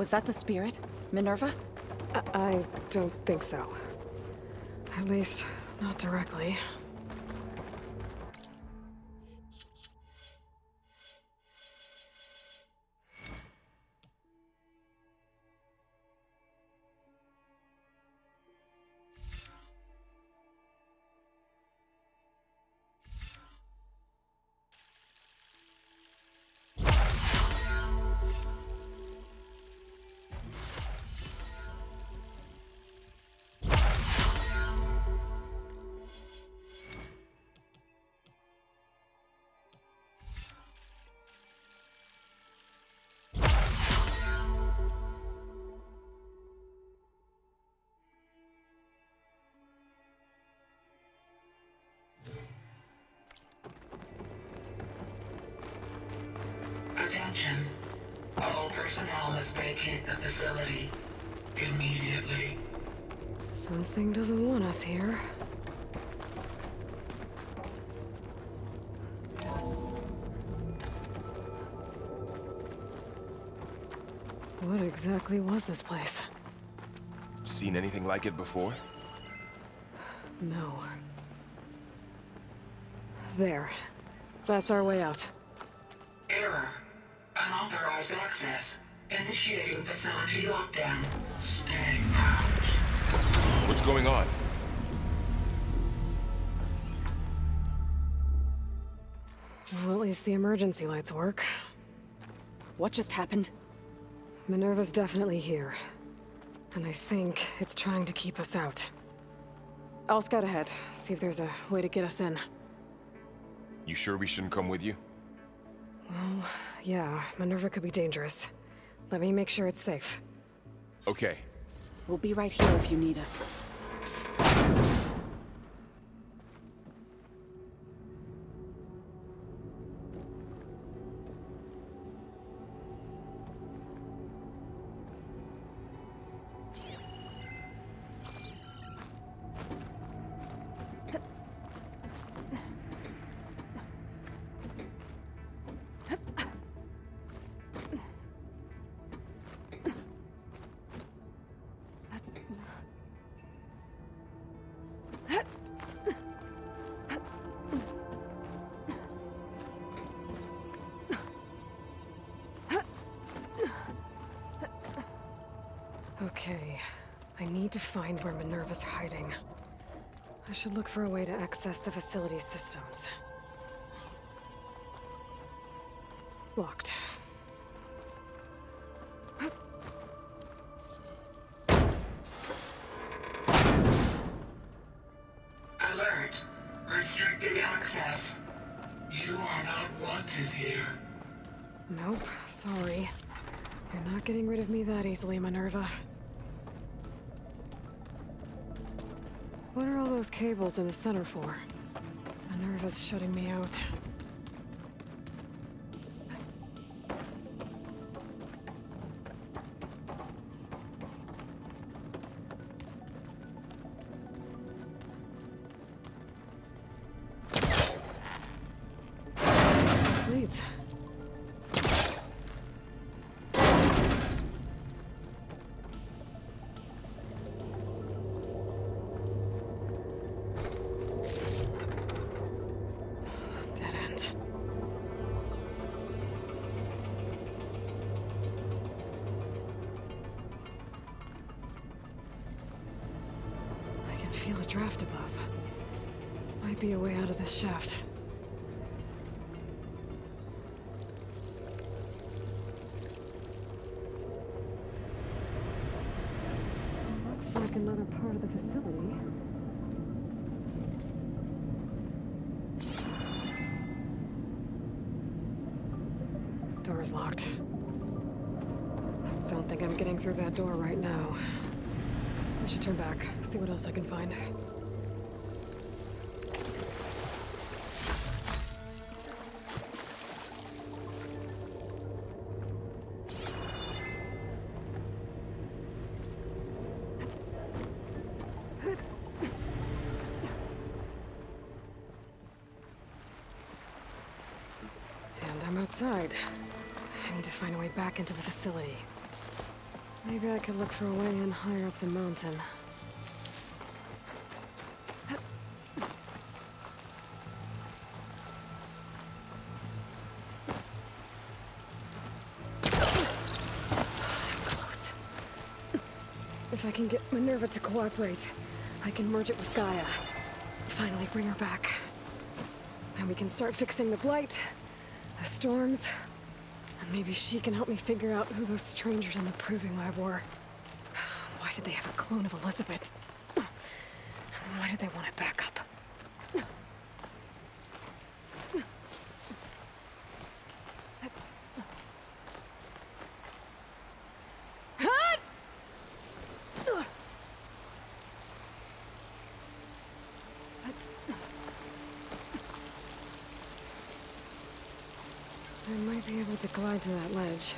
Was that the spirit? Minerva? I don't think so. At least, not directly. Attention. All personnel must vacate the facility immediately. Something doesn't want us here. What exactly was this place? Seen anything like it before? No. There. That's our way out. Error. Unauthorized access. Initiating facility lockdown. Stay out. What's going on? Well, at least the emergency lights work. What just happened? Minerva's definitely here. And I think it's trying to keep us out. I'll scout ahead, see if there's a way to get us in. You sure we shouldn't come with you? Well, yeah, Minerva could be dangerous. Let me make sure it's safe. Okay. We'll be right here if you need us. Okay, I need to find where Minerva's hiding. I should look for a way to access the facility's systems. Locked. Alert. Restricted access. You are not wanted here. Nope, sorry. You're not getting rid of me that easily, Minerva. What are all those cables in the center for? Minerva's shutting me out. This leads. Feel a draft above. Might be a way out of this shaft. Looks like another part of the facility. Door's locked. Don't think I'm getting through that door right now. I should turn back, see what else I can find. And I'm outside. I need to find a way back into the facility. Maybe I could look for a way in higher up the mountain. Close. If I can get Minerva to cooperate, I can merge it with Gaia. Finally bring her back. And we can start fixing the blight, the storms, and maybe she can help me figure out who those strangers in the proving lab were. Why did they have a clone of Elizabeth? Why did they want it back up? I might be able to glide to that ledge.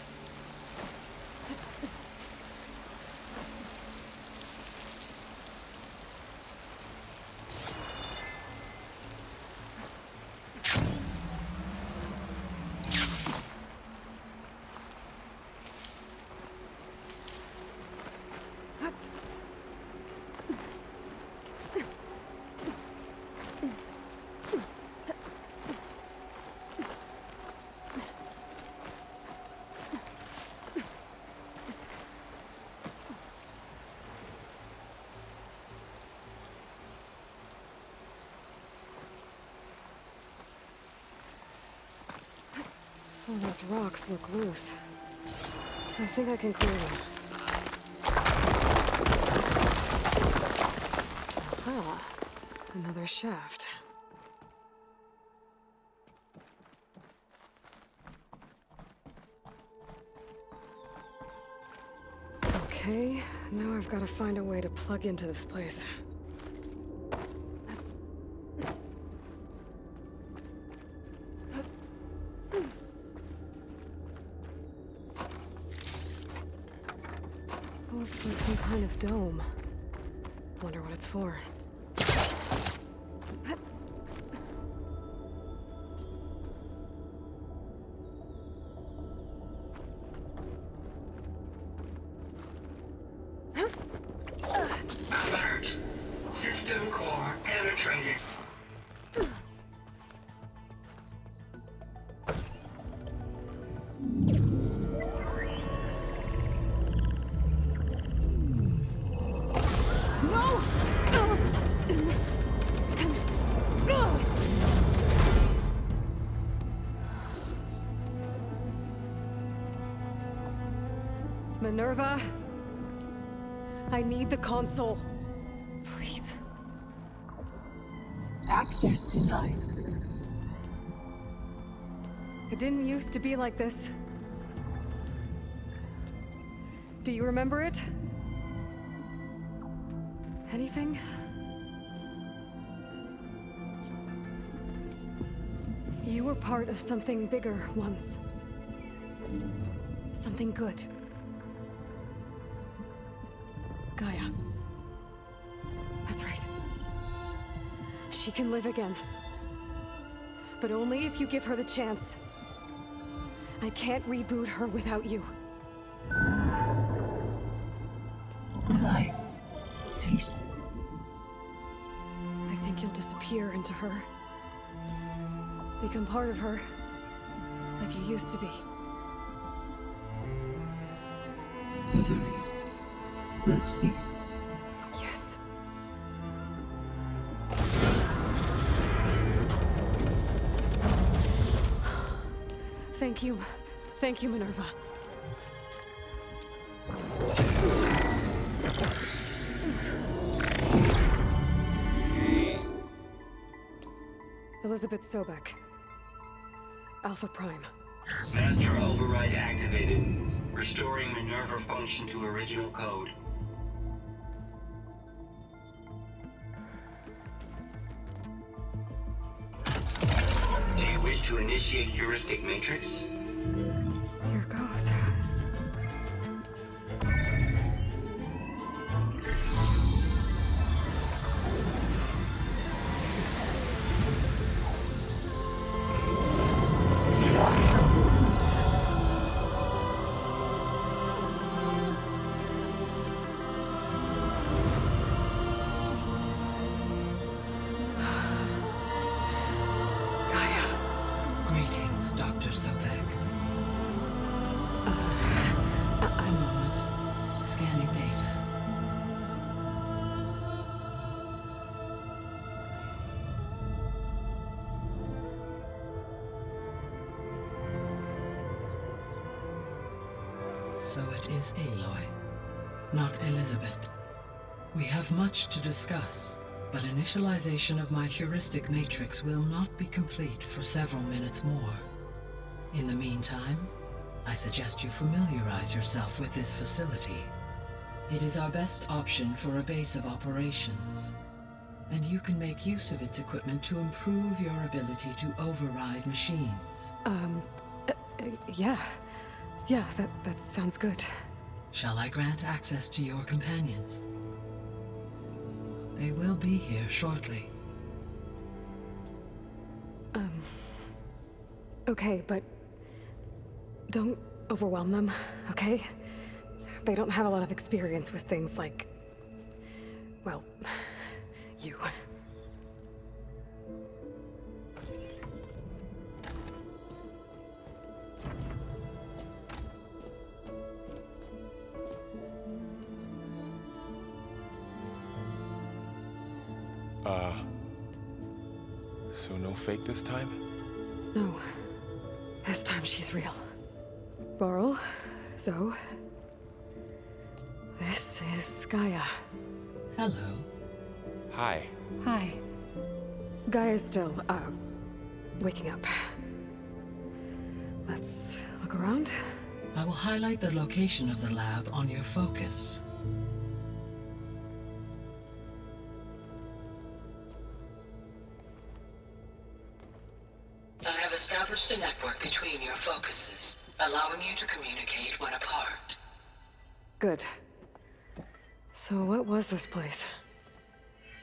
Some of those rocks look loose. I think I can clear them. Aha! Another shaft. Okay, now I've got to find a way to plug into this place. Looks like some kind of dome. Wonder what it's for. Alert. System core penetrated. Minerva, I need the console. Please. Access denied. It didn't used to be like this. Do you remember it? Anything? You were part of something bigger once. Something good. Gaia. That's right. She can live again. But only if you give her the chance. I can't reboot her without you. Light. Cease. I think you'll disappear into her. Become part of her. Like you used to be. Misery. Let's cease. Yes. Thank you. Thank you, Minerva. Elizabeth Sobek. Alpha Prime. Master override activated. Restoring Minerva function to original code. Do you wish to initiate heuristic matrix? Here goes. scanning data. So it is Aloy, not Elizabeth. We have much to discuss, but initialization of my heuristic matrix will not be complete for several minutes more. In the meantime, I suggest you familiarize yourself with this facility. It is our best option for a base of operations, and you can make use of its equipment to improve your ability to override machines. Yeah. Yeah, that sounds good. Shall I grant access to your companions? They will be here shortly. Okay, but don't overwhelm them, okay? They don't have a lot of experience with things like, well, you. So no fake this time? No. This time she's real. Borrel, Zoe. This is Gaia. Hello. Hi. Hi. Gaia's still, waking up. Let's look around. I will highlight the location of the lab on your focus. I have established a network between your focuses, allowing you to communicate when apart. Good. So what was this place?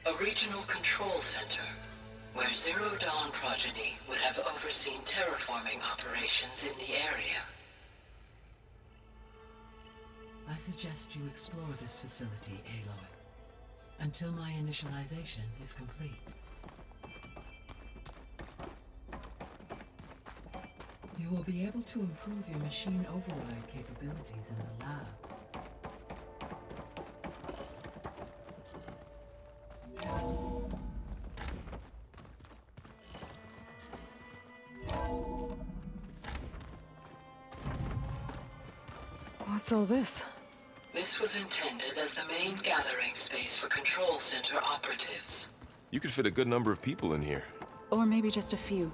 A regional control center, where Zero Dawn progeny would have overseen terraforming operations in the area. I suggest you explore this facility, Aloy, until my initialization is complete. You will be able to improve your machine override capabilities in the lab. What's all this? This was intended as the main gathering space for control center operatives. You could fit a good number of people in here. Or maybe just a few.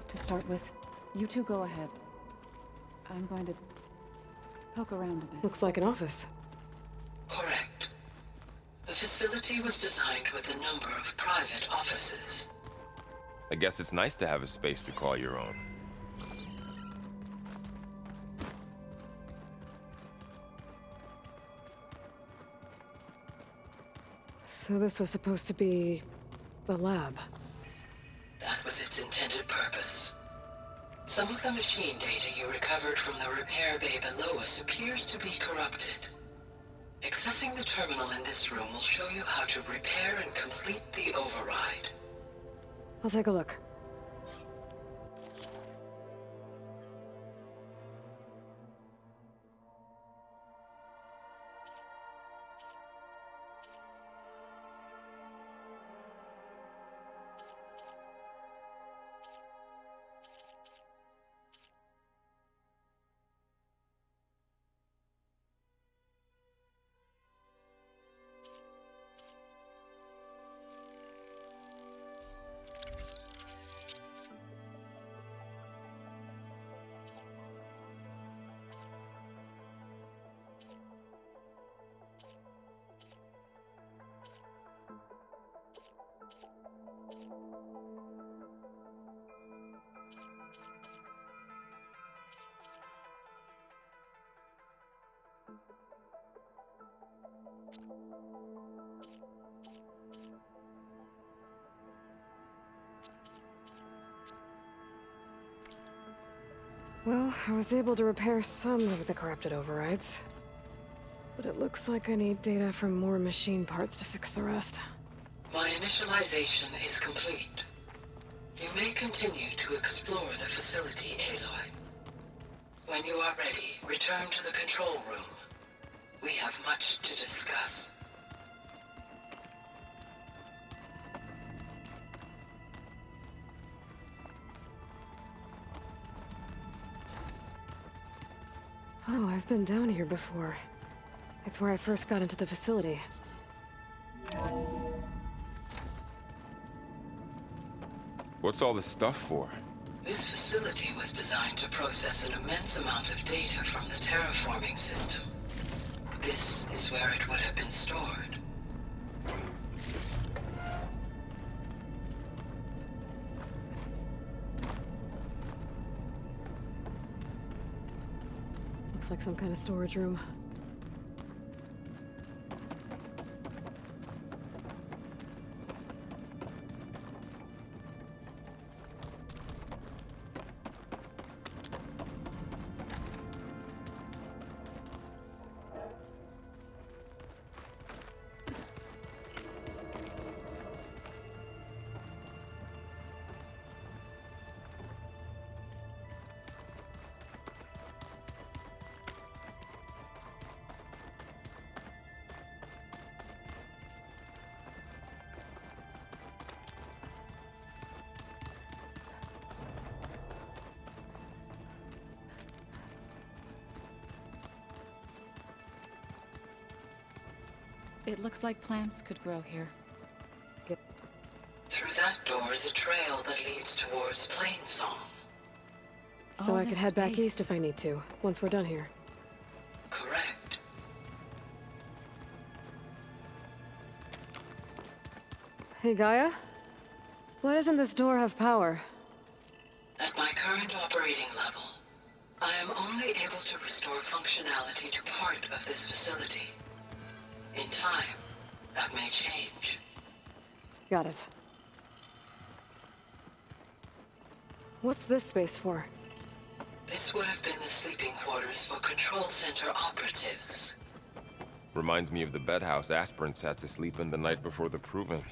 To start with, you two go ahead. I'm going to poke around a bit. Looks like an office. Correct. The facility was designed with a number of private offices. I guess it's nice to have a space to call your own. So this was supposed to be the lab. That was its intended purpose. Some of the machine data you recovered from the repair bay below us appears to be corrupted. Accessing the terminal in this room will show you how to repair and complete the override. I'll take a look. Well, I was able to repair some of the corrupted overrides. But it looks like I need data from more machine parts to fix the rest. My initialization is complete. You may continue to explore the facility, Aloy. When you are ready, return to the control room. We have much to discuss. Oh, I've been down here before. It's where I first got into the facility. What's all this stuff for? This facility was designed to process an immense amount of data from the terraforming system. This is where it would have been stored. Looks like some kind of storage room. It looks like plants could grow here. Through that door is a trail that leads towards Plainsong. So All I could this head back space. east if I need to, once we're done here. Correct. Hey, Gaia? Why doesn't this door have power? At my current operating level, I am only able to restore functionality to part of this facility. In time, that may change. Got it. What's this space for? This would have been the sleeping quarters for Control Center operatives. Reminds me of the bedhouse aspirants had to sleep in the night before the proving.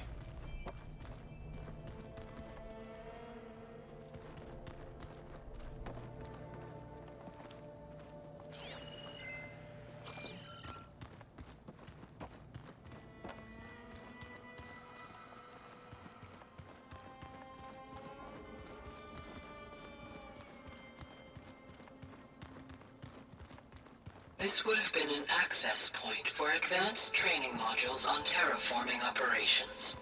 This would have been an access point for advanced training modules on terraforming operations.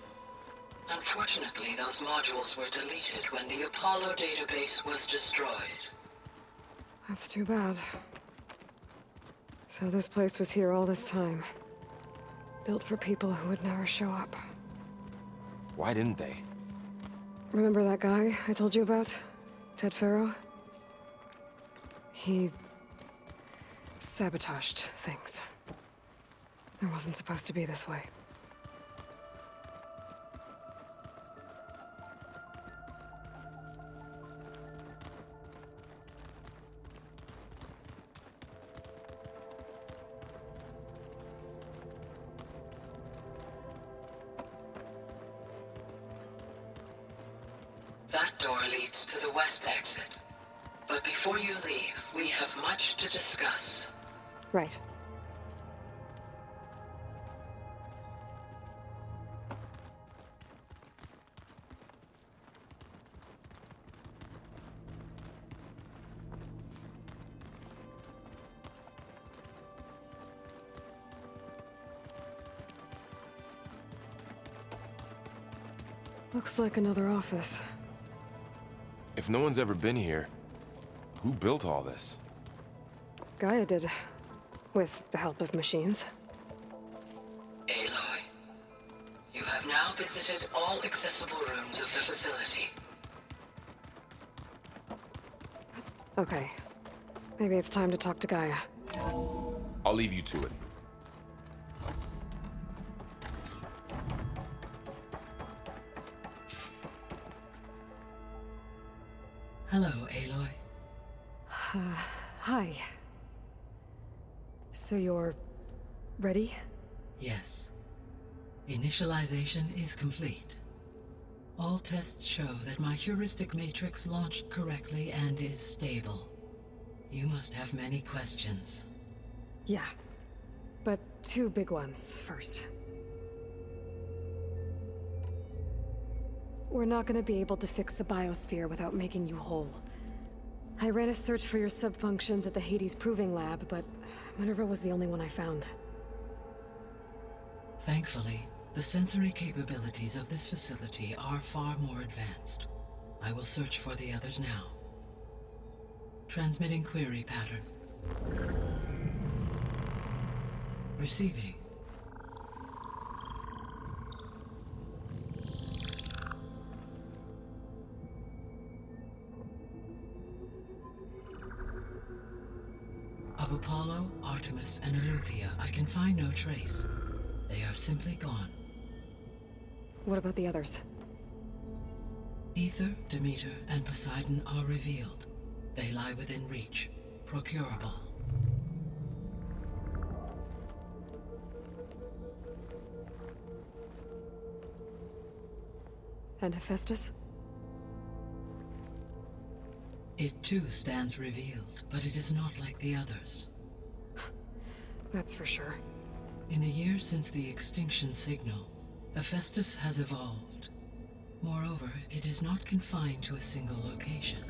Unfortunately, those modules were deleted when the Apollo database was destroyed. That's too bad. So this place was here all this time. Built for people who would never show up. Why didn't they? Remember that guy I told you about? Ted Farrow? He sabotaged things. It wasn't supposed to be this way. That door leads to the west exit. But before you leave, we have much to discuss. Right. Looks like another office. If no one's ever been here, who built all this? Gaia did. With the help of machines. Aloy, you have now visited all accessible rooms of the facility. Okay. Maybe it's time to talk to Gaia. I'll leave you to it. Hello, Aloy. Hi. So you're ready? Yes. Initialization is complete. All tests show that my heuristic matrix launched correctly and is stable. You must have many questions. Yeah. but two big ones first. We're not gonna be able to fix the biosphere without making you whole. I ran a search for your subfunctions at the Hades Proving Lab, but Minerva was the only one I found. Thankfully, the sensory capabilities of this facility are far more advanced. I will search for the others now. Transmitting query pattern. Receiving. Of Apollo, Artemis, and Eleuthia, I can find no trace. They are simply gone. What about the others? Ether, Demeter, and Poseidon are revealed. They lie within reach, procurable. And Hephaestus? It too stands revealed, but it is not like the others. That's for sure. In the years since the extinction signal, Hephaestus has evolved. Moreover, it is not confined to a single location.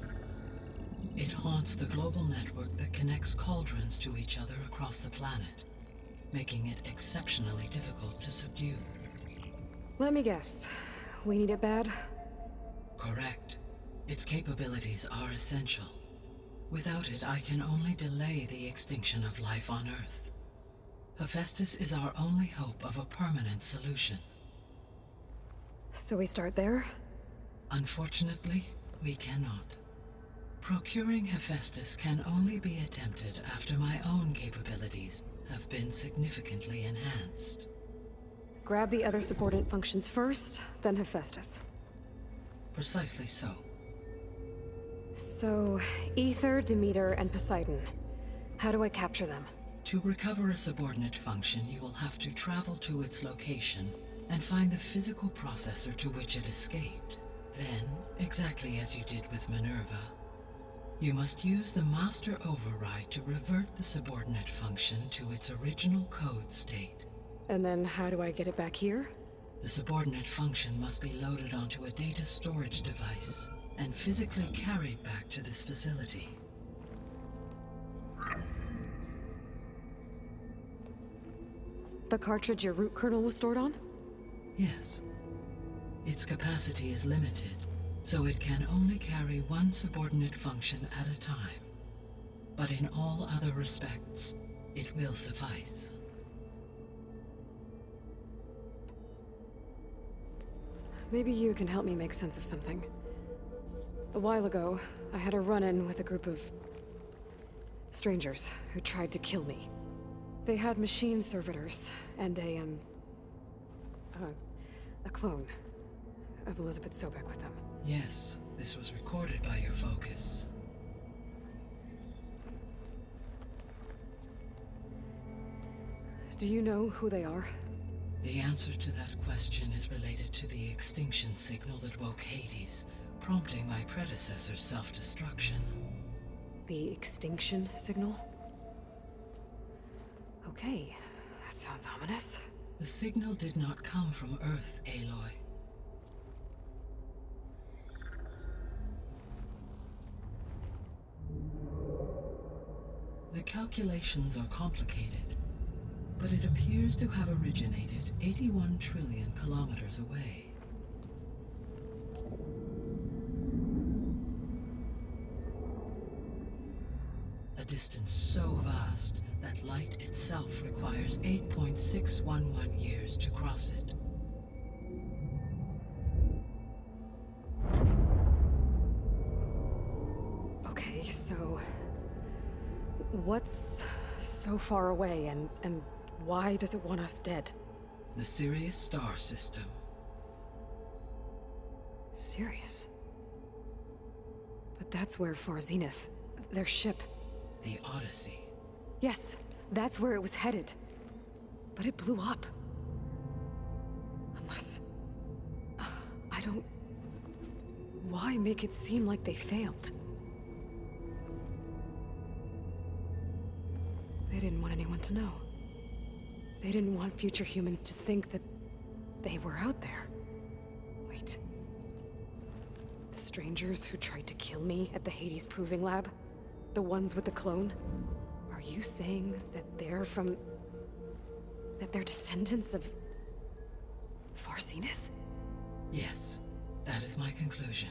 It haunts the global network that connects cauldrons to each other across the planet, making it exceptionally difficult to subdue. Let me guess. We need it bad? Correct. Its capabilities are essential. Without it, I can only delay the extinction of life on Earth. Hephaestus is our only hope of a permanent solution. So we start there? Unfortunately, we cannot. Procuring Hephaestus can only be attempted after my own capabilities have been significantly enhanced. Grab the other subordinate functions first, then Hephaestus. Precisely so. So, Ether, Demeter, and Poseidon. How do I capture them? To recover a subordinate function, you will have to travel to its location and find the physical processor to which it escaped. Then, exactly as you did with Minerva, you must use the master override to revert the subordinate function to its original code state. And then how do I get it back here? The subordinate function must be loaded onto a data storage device and physically carried back to this facility. The cartridge your root kernel was stored on? Yes. Its capacity is limited, so it can only carry one subordinate function at a time. But in all other respects, it will suffice. Maybe you can help me make sense of something. A while ago, I had a run-in with a group of strangers who tried to kill me. They had machine servitors and a clone of Elizabeth Sobek with them. Yes, this was recorded by your focus. Do you know who they are? The answer to that question is related to the extinction signal that woke Hades, prompting my predecessor's self-destruction. The extinction signal? Okay, that sounds ominous. The signal did not come from Earth, Aloy. The calculations are complicated, but it appears to have originated 81 trillion kilometers away. A distance so vast that light itself requires 8.611 years to cross it. Okay, so what's so far away and why does it want us dead? The Sirius star system. Sirius? But that's where Far Zenith, their ship. The Odyssey. Yes, that's where it was headed. But it blew up. Unless... I don't... Why make it seem like they failed? They didn't want anyone to know. They didn't want future humans to think that they were out there. Wait. The strangers who tried to kill me at the Hades Proving Lab? The ones with the clone? Are you saying that they're from... that they're descendants of... Far Zenith? Yes, that is my conclusion.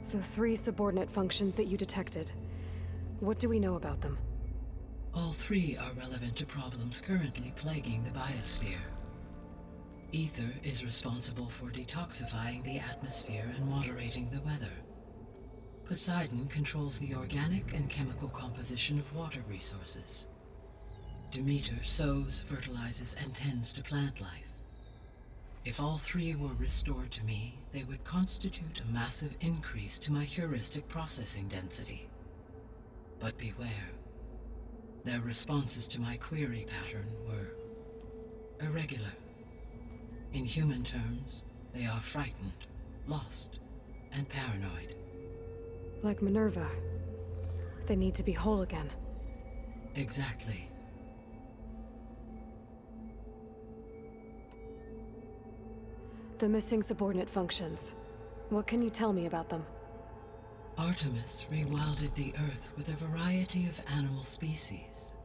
The 3 subordinate functions that you detected. What do we know about them? All 3 are relevant to problems currently plaguing the biosphere. Ether is responsible for detoxifying the atmosphere and moderating the weather. Poseidon controls the organic and chemical composition of water resources. Demeter sows, fertilizes, and tends to plant life. If all 3 were restored to me, they would constitute a massive increase to my heuristic processing density. But beware. Their responses to my query pattern were irregular. In human terms, they are frightened, lost, and paranoid. Like Minerva. They need to be whole again. Exactly. The missing subordinate functions. What can you tell me about them? Artemis rewilded the Earth with a variety of animal species.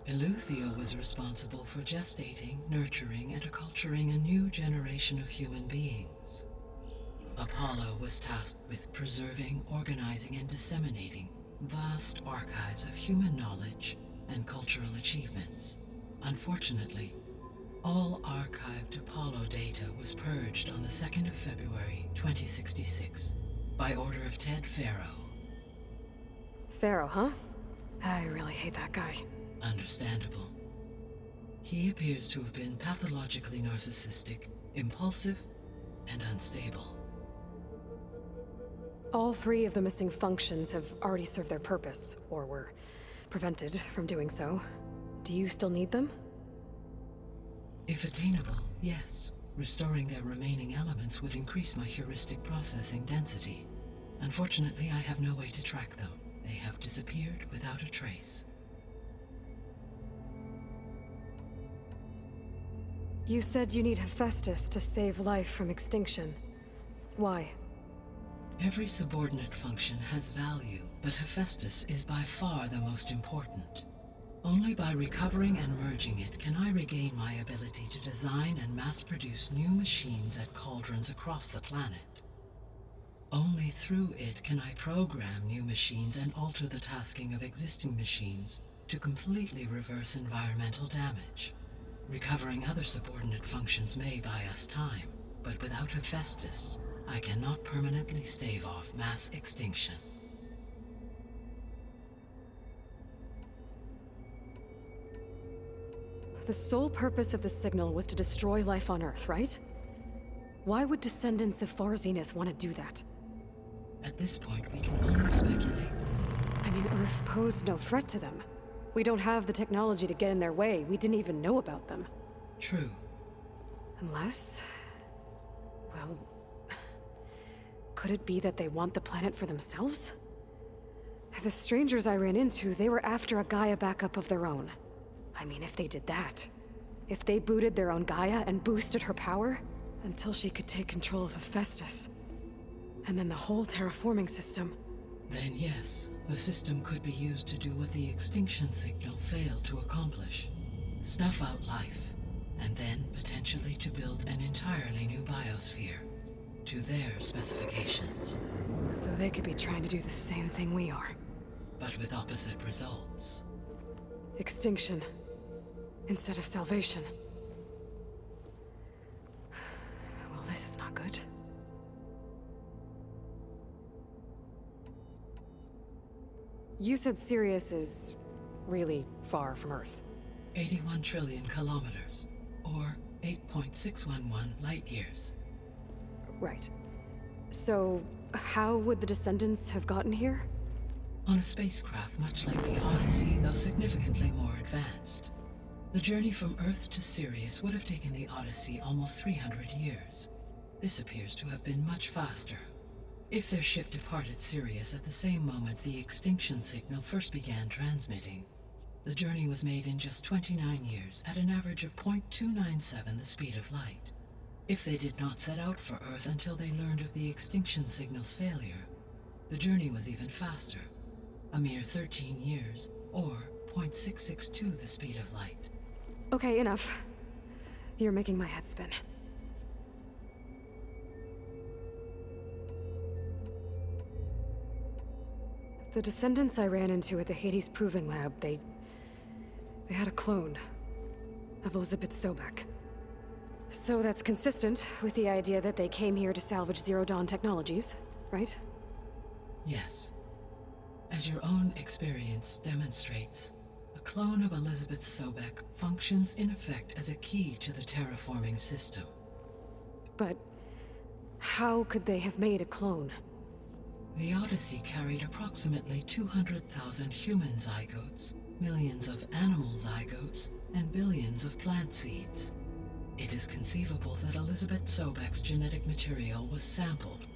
Eleuthia was responsible for gestating, nurturing, and acculturating a new generation of human beings. Apollo was tasked with preserving, organizing, and disseminating vast archives of human knowledge and cultural achievements. Unfortunately, all archived Apollo data was purged on the 2nd of February, 2066, by order of Ted Faro. Pharaoh, huh? I really hate that guy. Understandable. He appears to have been pathologically narcissistic, impulsive, and unstable. All 3 of the missing functions have already served their purpose, or were prevented from doing so. Do you still need them? If attainable, yes. Restoring their remaining elements would increase my heuristic processing density. Unfortunately, I have no way to track them. They have disappeared without a trace. You said you need Hephaestus to save life from extinction. Why? Every subordinate function has value, but Hephaestus is by far the most important. Only by recovering and merging it can I regain my ability to design and mass-produce new machines at cauldrons across the planet. Only through it can I program new machines and alter the tasking of existing machines to completely reverse environmental damage. Recovering other subordinate functions may buy us time, but without Hephaestus, I cannot permanently stave off mass extinction. The sole purpose of the signal was to destroy life on Earth, right? Why would descendants of Far Zenith want to do that? At this point, we can only speculate. I mean, Earth posed no threat to them. We don't have the technology to get in their way. We didn't even know about them. True. Unless... well... could it be that they want the planet for themselves? The strangers I ran into, they were after a Gaia backup of their own. I mean, if they did that... if they booted their own Gaia and boosted her power... until she could take control of Hephaestus. And then the whole terraforming system. Then yes, the system could be used to do what the extinction signal failed to accomplish. Snuff out life, and then potentially to build an entirely new biosphere. To their specifications. So they could be trying to do the same thing we are. But with opposite results. Extinction. Instead of salvation. Well, this is not good. You said Sirius is really far from Earth. 81 trillion kilometers, or 8.611 light years. Right. So, how would the descendants have gotten here? On a spacecraft much like the Odyssey, though significantly more advanced. The journey from Earth to Sirius would have taken the Odyssey almost 300 years. This appears to have been much faster. If their ship departed Sirius at the same moment the extinction signal first began transmitting, the journey was made in just 29 years at an average of 0.297 the speed of light. If they did not set out for Earth until they learned of the extinction signal's failure, the journey was even faster, a mere 13 years, or 0.662 the speed of light. Okay, enough. You're making my head spin. The descendants I ran into at the Hades Proving Lab, they had a clone of Elizabeth Sobek. So that's consistent with the idea that they came here to salvage Zero Dawn technologies, right? Yes. As your own experience demonstrates, a clone of Elizabeth Sobek functions in effect as a key to the terraforming system. But how could they have made a clone? The Odyssey carried approximately 200,000 human zygotes, millions of animal zygotes, and billions of plant seeds. It is conceivable that Elizabeth Sobek's genetic material was sampled,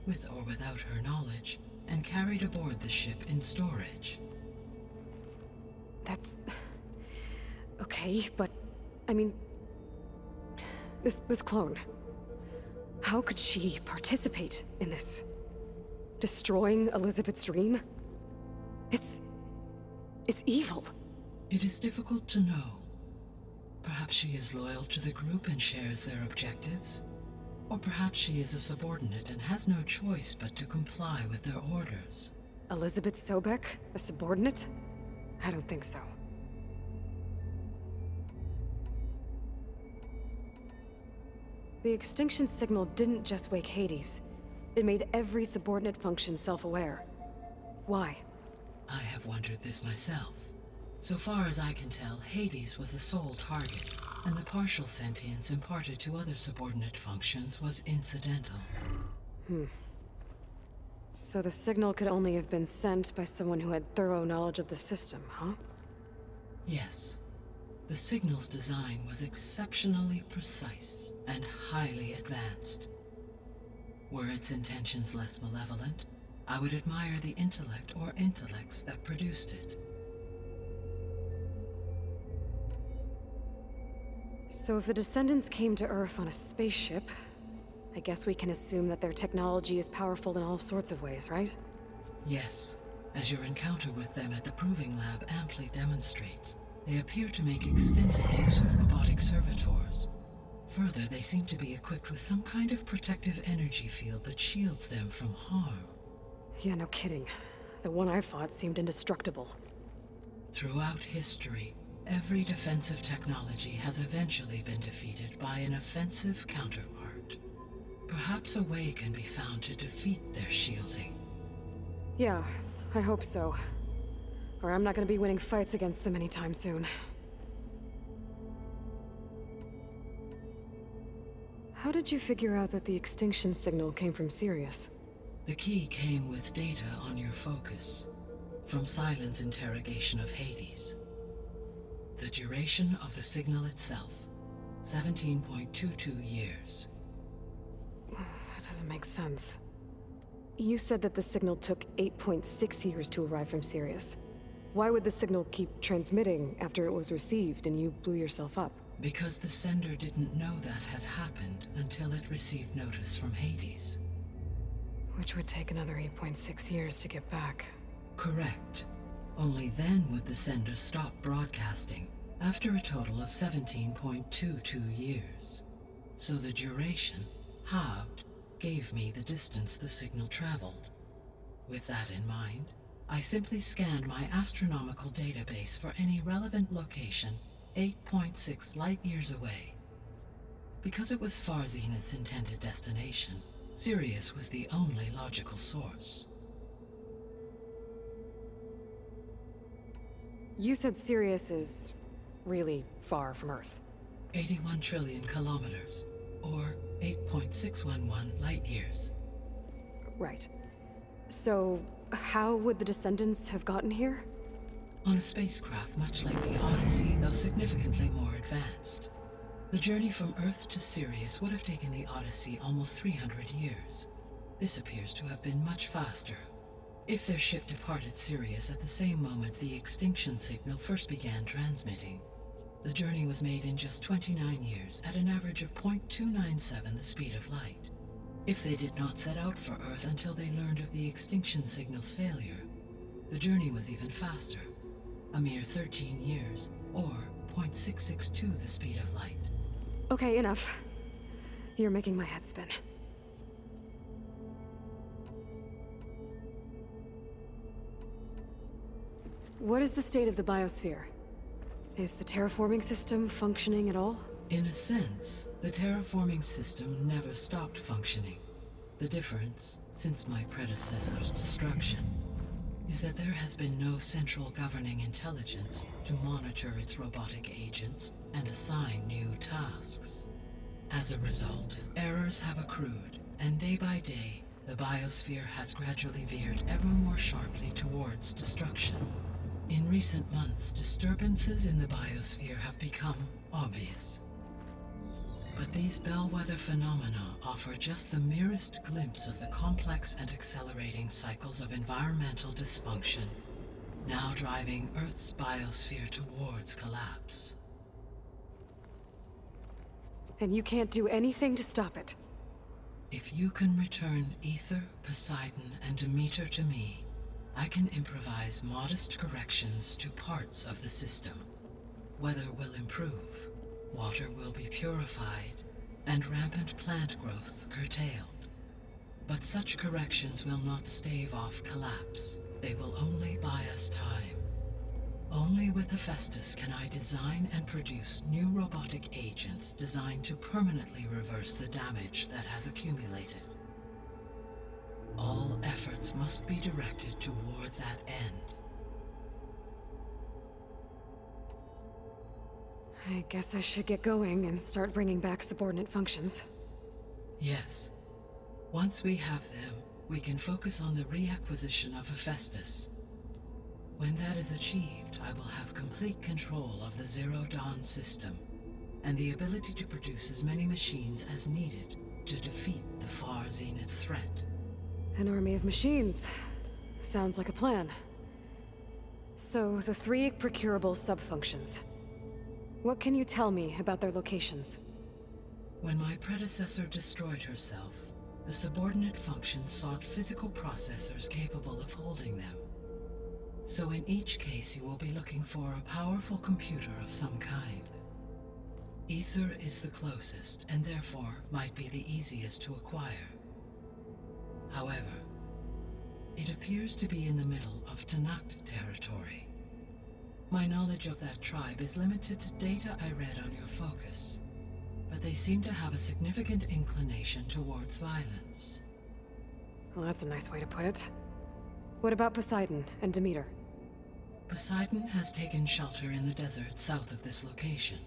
with or without her knowledge, and carried aboard the ship in storage. That's... okay, but... I mean... This clone... How could she participate in this? Destroying Elizabeth's dream? It's evil. It is difficult to know. Perhaps she is loyal to the group and shares their objectives. Or perhaps she is a subordinate and has no choice but to comply with their orders. Elizabeth Sobek? A subordinate? I don't think so. The extinction signal didn't just wake Hades. It made every subordinate function self-aware. Why? I have wondered this myself. So far as I can tell, Hades was the sole target, and the partial sentience imparted to other subordinate functions was incidental. So the signal could only have been sent by someone who had thorough knowledge of the system, huh? Yes. The signal's design was exceptionally precise and highly advanced. Were its intentions less malevolent, I would admire the intellect or intellects that produced it. So if the descendants came to Earth on a spaceship, I guess we can assume that their technology is powerful in all sorts of ways, right? Yes. As your encounter with them at the Proving Lab amply demonstrates, they appear to make extensive use of robotic servitors. Further, they seem to be equipped with some kind of protective energy field that shields them from harm. Yeah, no kidding. The one I fought seemed indestructible. Throughout history, every defensive technology has eventually been defeated by an offensive counterpart. Perhaps a way can be found to defeat their shielding. Yeah, I hope so. Or I'm not gonna be winning fights against them anytime soon. How did you figure out that the extinction signal came from Sirius? The key came with data on your focus, from Silent's interrogation of Hades. The duration of the signal itself, 17.22 years. That doesn't make sense. You said that the signal took 8.6 years to arrive from Sirius. Why would the signal keep transmitting after it was received and you blew yourself up? Because the sender didn't know that had happened until it received notice from Hades. Which would take another 8.6 years to get back. Correct. Only then would the sender stop broadcasting, after a total of 17.22 years. So the duration, halved, gave me the distance the signal traveled. With that in mind, I simply scanned my astronomical database for any relevant location 8.6 light-years away. Because it was far Zenith's intended destination, Sirius was the only logical source. You said Sirius is really far from Earth. 81 trillion kilometers, or 8.611 light-years. Right. So, how would the descendants have gotten here? On a spacecraft much like the Odyssey, though significantly more advanced. The journey from Earth to Sirius would have taken the Odyssey almost 300 years. This appears to have been much faster. If their ship departed Sirius at the same moment the extinction signal first began transmitting, the journey was made in just 29 years at an average of 0.297 the speed of light. If they did not set out for Earth until they learned of the extinction signal's failure, the journey was even faster, a mere 13 years, or 0.662 the speed of light. Okay, enough. You're making my head spin. What is the state of the biosphere? Is the terraforming system functioning at all? In a sense, the terraforming system never stopped functioning. The difference, since my predecessor's destruction, is that there has been no central governing intelligence to monitor its robotic agents and assign new tasks. As a result, errors have accrued, and day by day, the biosphere has gradually veered ever more sharply towards destruction. In recent months, disturbances in the biosphere have become obvious. But these bellwether phenomena offer just the merest glimpse of the complex and accelerating cycles of environmental dysfunction, now driving Earth's biosphere towards collapse. And you can't do anything to stop it? If you can return Ether, Poseidon, and Demeter to me, I can improvise modest corrections to parts of the system. Weather will improve, water will be purified, and rampant plant growth curtailed. But such corrections will not stave off collapse. They will only buy us time. Only with Hephaestus can I design and produce new robotic agents designed to permanently reverse the damage that has accumulated. All efforts must be directed toward that end. I guess I should get going and start bringing back subordinate functions. Yes. Once we have them, we can focus on the reacquisition of Hephaestus. When that is achieved, I will have complete control of the Zero Dawn system, and the ability to produce as many machines as needed to defeat the far zenith threat. An army of machines. Sounds like a plan. So, the 3 procurable sub-functions. What can you tell me about their locations? When my predecessor destroyed herself, the subordinate functions sought physical processors capable of holding them. So in each case you will be looking for a powerful computer of some kind. Ether is the closest, and therefore might be the easiest to acquire. However, it appears to be in the middle of Tanakh territory. My knowledge of that tribe is limited to data I read on your focus, but they seem to have a significant inclination towards violence. Well, that's a nice way to put it. What about Poseidon and Demeter? Poseidon has taken shelter in the desert south of this location.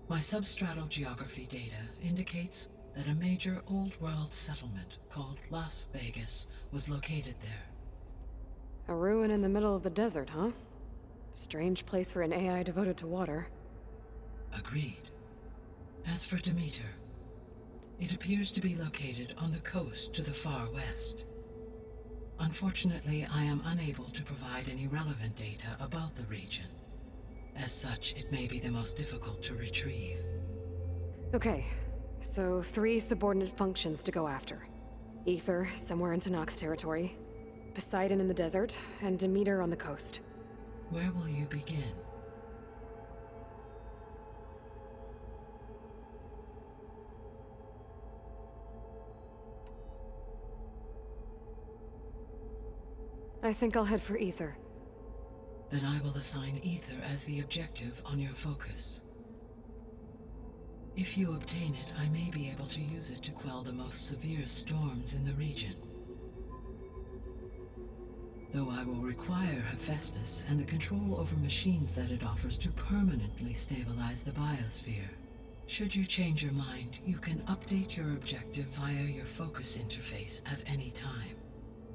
My substratal geography data indicates that a major old-world settlement called Las Vegas was located there. A ruin in the middle of the desert, huh? Strange place for an AI devoted to water. Agreed. As for Demeter, it appears to be located on the coast to the far west. Unfortunately, I am unable to provide any relevant data about the region. As such, it may be the most difficult to retrieve. Okay, so 3 subordinate functions to go after. Ether, somewhere in Tanakh territory. Poseidon in the desert, and Demeter on the coast. Where will you begin? I think I'll head for Ether. Then I will assign Ether as the objective on your focus. If you obtain it, I may be able to use it to quell the most severe storms in the region. Though I will require Hephaestus and the control over machines that it offers to permanently stabilize the biosphere. Should you change your mind, you can update your objective via your focus interface at any time.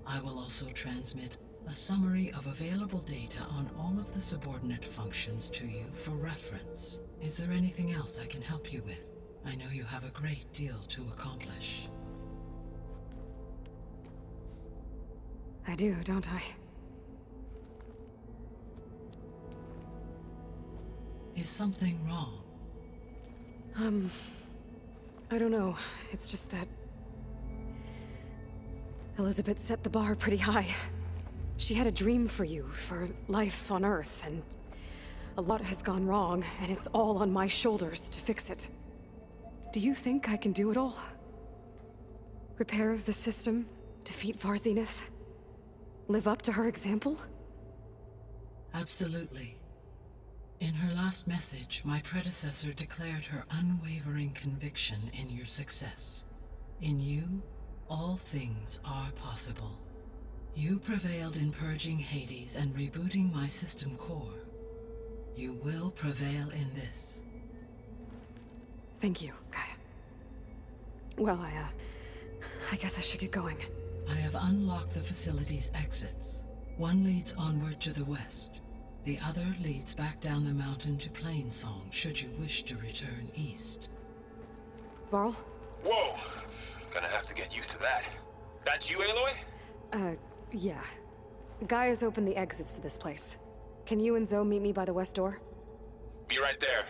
I will also transmit a summary of available data on all of the subordinate functions to you for reference. Is there anything else I can help you with? I know you have a great deal to accomplish. I do, don't I? Is something wrong? I don't know. It's just that Elizabeth set the bar pretty high. She had a dream for you, for life on Earth, and a lot has gone wrong, and it's all on my shoulders to fix it. Do you think I can do it all? Repair the system, defeat Varzenith, live up to her example? Absolutely. In her last message, my predecessor declared her unwavering conviction in your success. In you, all things are possible. You prevailed in purging Hades and rebooting my system core. You will prevail in this. Thank you, Gaia. Well, I guess I should get going. I have unlocked the facility's exits. One leads onward to the west. The other leads back down the mountain to Plainsong, should you wish to return east. Varl? Whoa! Gonna have to get used to that. That's you, Aloy? Yeah. Gaia's opened the exits to this place. Can you and Zoe meet me by the west door? Be right there.